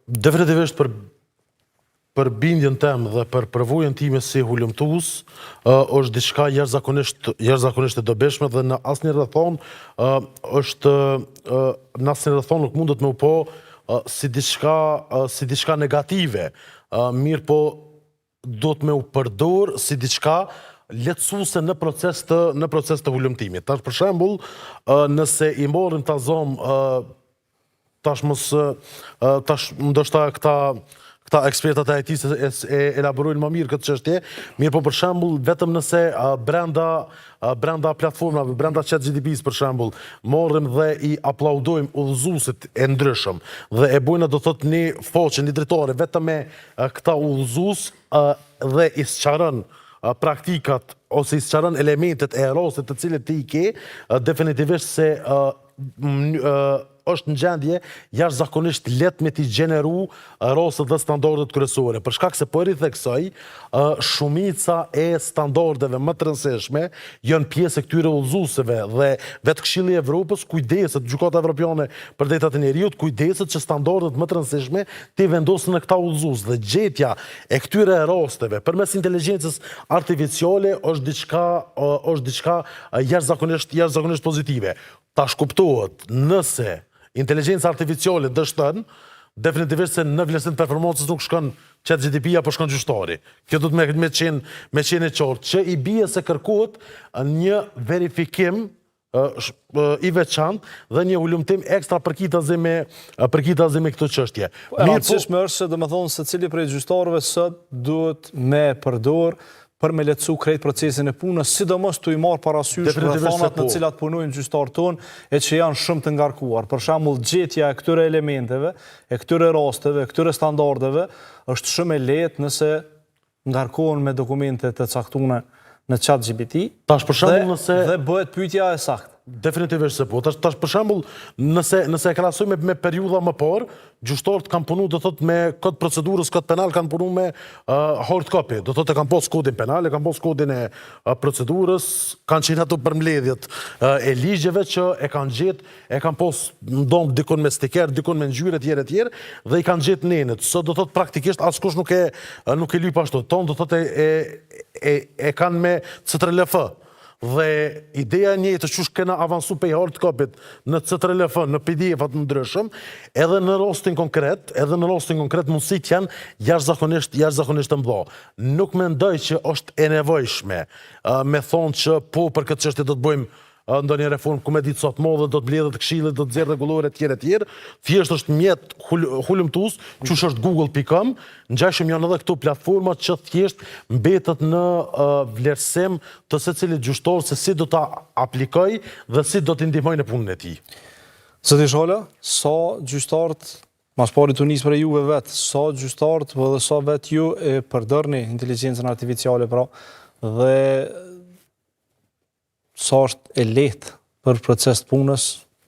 Definitivisht për bindjen tem dhe për përvojën time si hulumtues, është diçka jashtëzakonisht e dobishme dhe në asnjë rrethon në asnjë rrethon nuk mundet me u po si diçka negative. Mirë po duhet me u përdor si diçka lehtësuese në proces të hulumtimit. Tash për shembull, nëse i morrim ta zom tash ndoshta këta ekspertat e IT-s e elaborojnë më mirë këtë çështje, mirë po për shembull vetëm nëse brenda platformave, brenda ChatGPT-s për shembull, morrim dhe i aplaudojmë udhëzuesit e ndryshëm dhe e bojnë do thotë një foqe, një dritore vetëm me këta udhëzues dhe i sqaron praktikat ose i sqaron elementet e rostit të cilët ti i ke, definitivisht se është në gjendje jashtëzakonisht lehtë me t'i gjeneru rostet dhe standardet kryesore. Për shkak se po e ritheksoj, shumica e standardeve më të rëndësishme janë pjesë e këtyre udhëzuesve dhe vetë Këshilli i Evropës kujdeset, Gjykata Evropiane për Drejtat e Njerëzit kujdeset që standardet më të rëndësishme t'i vendosin në këta udhëzues dhe gjetja e këtyre rosteve përmes inteligjencës artificiale është diçka jashtëzakonisht pozitive. Tash kuptohet, nëse inteligjenca artificiale dështon, definitivisht se në vlerësim të performancës nuk shkon ChatGPT-ja, po shkon gjyqtari. Kjo do të me qenë e qartë, që i bie se kërkohet një verifikim i veçantë dhe një hulumtim ekstra përkitazi me këtë çështje. E rëndësishme është se domethënë secili prej gjyqtarëve sot duhet me përdor për me lehtësu krejt procesin e punës, sidomos tu i marr parasysh rrethonat në cilat punojnë gjyqtarët tonë e që janë shumë të ngarkuar. Për shembull, gjetja e këtyre elementeve, e këtyre rasteve, këtyre standardeve është shumë e lehtë nëse ngarkohen me dokumente të caktuara në ChatGPT. Tash për shembull dhe bëhet pyetja e saktë. Definitivisht se po. Tash për shembull, nëse e krahasojmë me periudha më parë, gjyqtarët kanë punu do thotë me kod procedurës, kod penal kanë punu me hard copy. Do thotë kanë pas kodin penal, kanë pas kodin e procedurës, kanë qenë ato përmbledhjet e ligjeve që e kanë pas ndonë dikun me stiker, dikun me ngjyrë etj dhe i kanë gjetë nenet. Sot do thotë praktikisht askush nuk e lyp ashtu. Ton do thotë e kanë me CTRL-F. Dhe ideja e njëjtë që kena avansu pe hard copy në CTRL-F, në PDF-at në ndryshëm, edhe në rastin konkret mundësit janë jashtëzakonisht të mëdha. Nuk mendoj që është e nevojshme me thonë që po për këtë çështje do të bëjmë ndonjë reformë ku me ditë sot modhe do të mbledhet Këshilli, do të nxjerrë rregullore etj. Thjesht është mjet hulumtues, qysh është google.com, ngjashëm janë edhe këto platforma që thjesht mbetet në vlerësim të secilit gjyqtar se si do ta aplikoj dhe si do t'i ndihmojë në punën e tij. Zoti Shala, sa gjyqtarët mas pari të nisë për juve vetë, sa gjyqtarët dhe sa vetë ju e përdorni inteligjencën artificiale pra dhe sa është e lehtë për proces të punës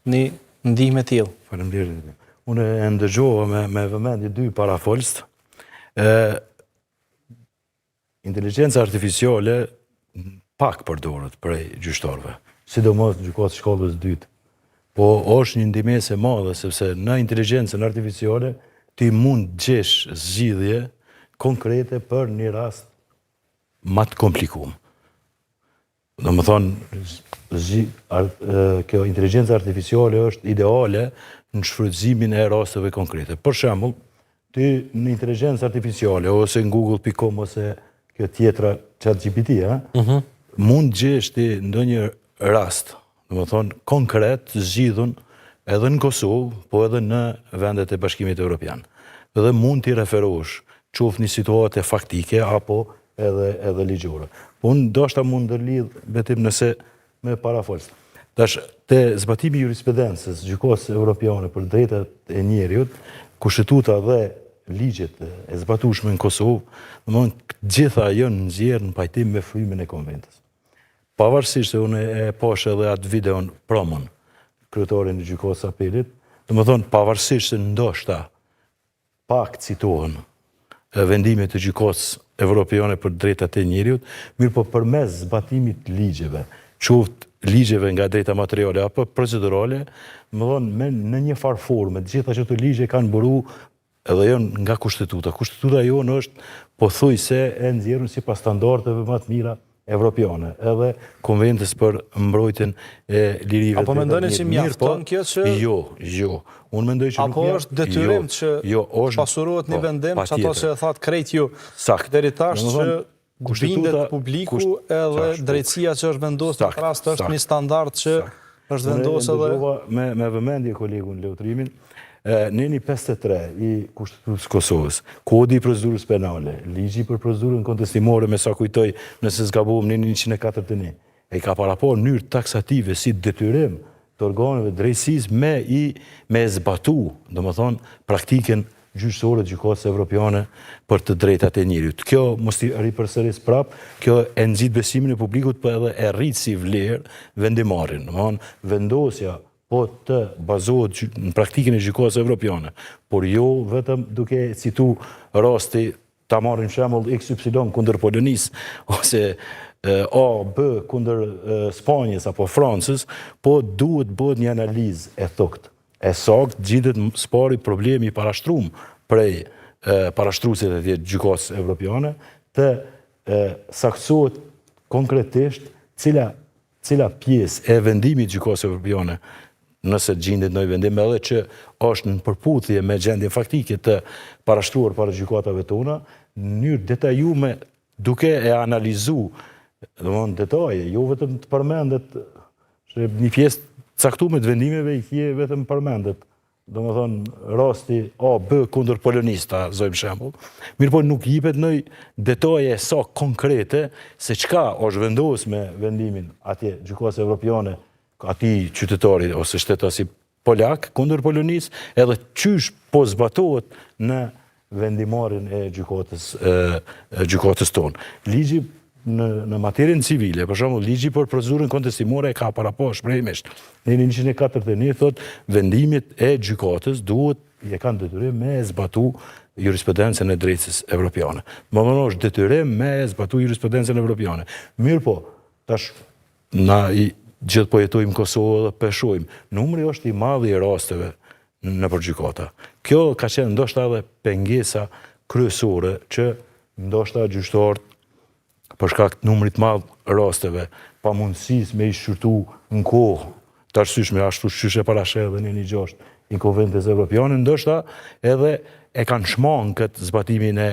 një ndihmë e tillë. Faleminderit. Unë e ndëgjova me vëmendje dy parafolës. Inteligjenca artificiale pak përdoret prej gjyqtarëve, sidomos në gjykatë shkollës dytë. Po është një ndihmëse e madhe sepse në inteligjencën artificiale ti mund gjesh zgjidhje konkrete për një rast më të komplikuar. Do më thonë, kjo inteligjenca artificiale është ideale në shfrytëzimin e rasteve konkrete. Për shembull, ti në inteligjencë artificiale, ose në google.com, ose kjo tjetra ChatGPT, mund gjesh ti ndonjë rast, do më thonë, konkret zgjidhun edhe në Kosovë, po edhe në vendet e Bashkimit Evropian. Dhe mund t'i referosh, qoftë një situatë faktike, apo edhe ligjore. Unë ndoshta mund ndërlidh vetëm nëse me parafolës. Tash, te zbatimi i jurisprudencës Gjykatës Evropiane për drejtat e njerëzit, kushtetuta dhe ligjet e zbatueshme në Kosovë, domthonë gjitha janë nxjerrë në pajtim me frymën e konventës. Pavarësisht se unë e pash edhe atë videon promon, kryetarin e Gjykatës Apelit, domthonë pavarësisht se ndoshta pak citohen vendimet e Gjykatës Evropiane për drejtat e njerëzit, mirë po përmes zbatimit ligjeve, qoftë ligjeve nga drejta materiale apo procedurale, më thonë në një farë forme, të gjitha që të ligje kanë bëru edhe jo nga kushtetuta. Kushtetuta jonë është pothuajse e nxjerrur sipas standardeve më të mira evropiane, edhe konventës për mbrojtjen e lirive. Apo mendoni që mjafton kjo që... Jo. Unë mendoj që apo është detyrim që pasurohet një vendim që ato që e thatë krejt ju deri tash që bindet publiku edhe drejtësia që është vendosur në rast është një standard që është vendosur edhe... Me vëmendje kolegun Leutrimin, Neni 53 i Kushtetutës Kosovës, Kodi i procedurës penale, ligji për procedurën kontestimore, me sa kujtoj nëse zgabuam Neni 141, e ka parapor në mënyrë taksative si detyrim të organeve drejtësisë me zbatu, domethënë, praktikën gjyqësore të gjykatës evropiane për të drejtat e njerit. Kjo mos i ripërsëris prap, kjo e nxit besimin e publikut, por edhe e rrit si vlerë vendimarrjen. Domethënë, vendosja po të bazohet në praktikën e gjykatës evropiane, por jo vetëm duke citu rasti, ta marrim shembull XY kundër Polonisë, ose A, B kundër Spanjës apo Francës, po duhet bëhet një analizë e thoktë, e saktë, gjendet spari problemi i parashtruar prej parashtruesit e gjykatës evropiane, të saktohet konkretisht cila pjesë e vendimit të gjykatës evropiane, nëse gjendet në vendim edhe që është në përputhje me gjendjen faktike të parashtruar para gjykatave tona, në mënyrë detajume duke e analizuar domthonë detaje, jo vetëm të përmendet që një pjesë caktuar të vendimeve i kje vetëm përmendet. Domethënë rasti A, B kundër Polonista, zojmë shembull. Mirë po nuk jepet në detaje sa konkrete se çka është vendosur me vendimin atje gjykatës evropiane, atij qytetari ose shtetasi polak kundër Polonisë, edhe çysh po zbatohet në vendimarrjen e gjykatës tonë. Ligji në materjen civile, për shembull, ligji për procedurën kontestimore ka parapo shprehimisht. Në 141 thot vendimit e gjykatës duhet e kanë detyrim me zbatu jurisprudencën e drejtësisë evropiane. Domethënë është detyrim me zbatu jurisprudencën evropiane. Mirë po, tash na i gjithë po jetojmë Kosovë dhe peshojmë. Numri është i madh i rasteve nëpër gjykata. Kjo ka qenë ndoshta edhe pengesa kryesore që ndoshta gjyqtarët për shkak të numrit madh rasteve, pamundësisë me i shqyrtu në kohë, të arsyeshme ashtu siç e parashë edhe në 1.6 i konventës evropiane, ndoshta edhe e kanë shmangë këtë zbatimin e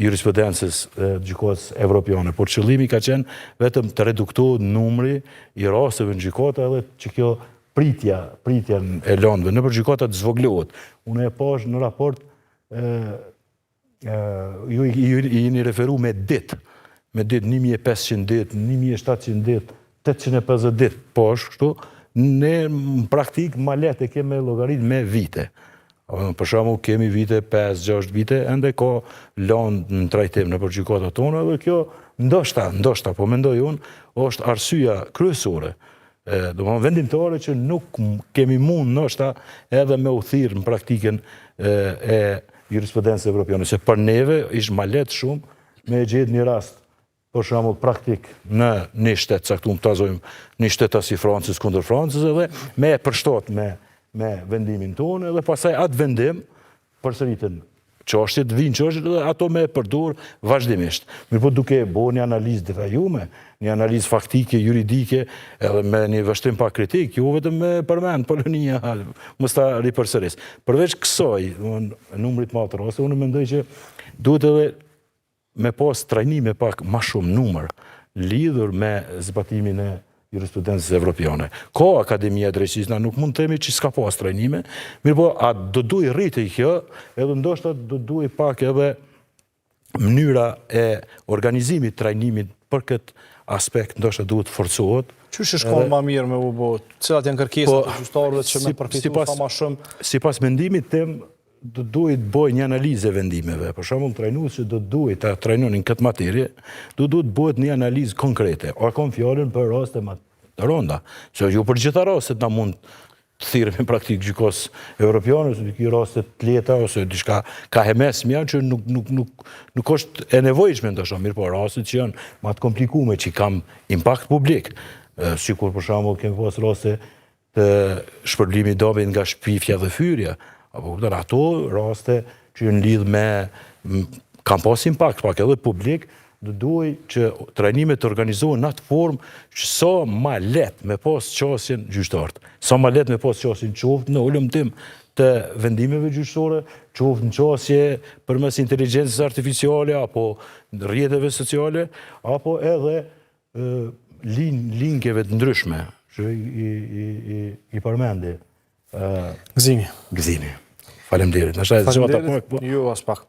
jurisprudencës gjykatës evropiane, por qëllimi ka qenë vetëm të reduktohet numri i rasteve në gjykata edhe që kjo pritja e lëndëve nëpër gjykata të zvogëlohet. Unë e pash në raport ju i jeni referu me ditë 1500 ditë, 1700 ditë, 850 ditë, po është kështu, ne në praktikë ma letë e keme llogarit me vite. Për shembull kemi vite 5-6 vite, ende ka lëndë në trajtim nëpër gjykatat tona, dhe kjo ndoshta, po mendoj unë, është arsyeja kryesore. Domethënë vendimtare që nuk kemi mund ndoshta edhe me u thirrë në praktikën e jurisprudencës evropiane, se për neve ishte ma lehtë shumë me gjetë një rast, për shembull praktik në një shtet caktuar, ta zojmë një shtet si Francës kundër Francës, edhe me e përshtat me vendimin tonë, edhe pastaj atë vendim përsëritën çështjet, vinë çështjet dhe ato me përdor vazhdimisht. Mirë po duke bërë një analizë detajume, një analizë faktike, juridike, edhe me një vështrim pa kritik, jo vetëm me përmend Polonia, mos ta ripërsëris. Përveç kësaj, numrit më të raste, unë mendoj që duhet edhe me pas trajnime pak ma shumë numër lidhur me zbatimin e jurisprudencës evropiane. Ka Akademia e Drejtësisë, na nuk mund të themi që s'ka pas trajnime, mirë po, a do duhet rritej kjo, edhe ndoshta do duhet pak edhe mënyra e organizimit trajnimit për këtë aspekt ndoshta duhet forcohet. Qysh shkon më mirë me u bë? Cilat janë kërkesat e gjyqtarëve që me përfituar sa më shumë? Sipas mendimit tim, do duhet bëj një analizë e vendimeve. Për shembull, trajnues që do duhet ta trajnonin këtë materie, do duhet bëhet një analizë konkrete. A kam fjalën për raste më të rënda, se jo për gjitha rastet na mund të thirremi në praktikë gjykatës evropiane, ose ky raste të lehta ose diçka ka hemesmja që nuk është e nevojshme ndoshta, mirë po rastet që janë më të komplikuar që kanë impakt publik, sikur për shembull kemi pas raste të shpërblimit dobit nga shpifja dhe fyrja, Apo kupton, ato raste që në lidh me kam pas impakt pak edhe publik, duaj që trajnimet të organizohen në atë formë që sa ma let me pas qasjen gjyqtarët, sa ma let me pas qasjen qoftë në ulëmtim të vendimeve gjyqësore, qoftë në qasje përmes inteligjencës artificiale apo rrjeteve sociale, apo edhe linkjeve të ndryshme që i përmendi Gëzimi. Gëzimi. Faleminderit. Faleminderit. Ju as pak.